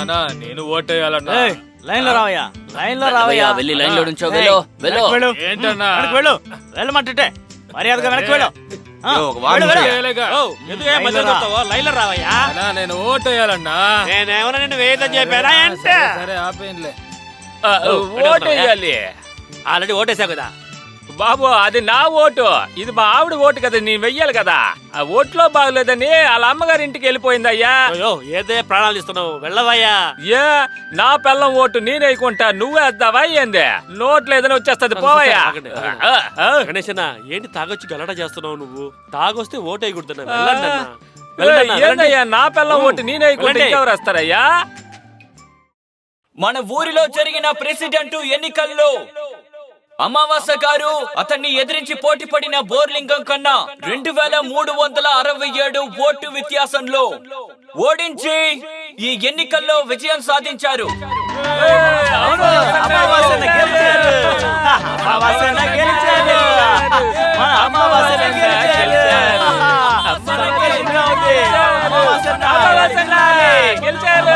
అన్నా నేను ఓటేయాలన్నా. లైన్ లో రావయ్యా, లైన్ లో రావయ్యా. వెళ్ళి లైన్ లో నుంచో. వెళ్ళు. ఏంటన్నా వెళ్ళు, వెళ్ళమంటే మర్యాదగా వెనక్కి వెళ్ళు. లైన్ లో రావయ్యా. నేను ఓటేయాలన్నా. నేనేమన్నా నిన్ను వేయదని చెప్పానా అంటే? సరే ఆపేయంలే. ఓటేయాలి. ఆల్రెడీ ఓటేసావు కదా. బాబు అది నా ఓటు, ఇది మా ఆవిడ ఓటు కదా, నేను వెయ్యాలి కదా. ఆ ఓట్లో బాగలేదని వాళ్ళ అమ్మగారి ఇంటికి వెళ్ళిపోయిందయ్యా. ఏదే ప్రాణాలు ఇస్తున్నావు, వెళ్ళవయ్యా. ఏ నా పిల్లం ఓటు నేనేకుంటా, నువ్వేద్దావా ఏంది? నోట్లు ఏదైనా వచ్చేస్తుంది, పోవయ్యా. గణేశన్న, ఏంటి తాగొచ్చి గలట చేస్తున్నావు నువ్వు? తాగొస్తే ఓటు వేయకూడదు. ఏందయ్యా నా పిల్లం ఓటు నేనేకుంటా ఇంకెవరు వస్తారయ్యా? మన ఊరిలో జరిగిన ప్రెసిడెంట్ ఎన్నికల్లో అమావాస్య గారు అతన్ని ఎదిరించి పోటీ పడిన బోర్లింగం కన్నా 2367 ఓటు వ్యత్యాసంలో ఓడించి ఈ ఎన్నికల్లో విజయం సాధించారు. గెలిచారు.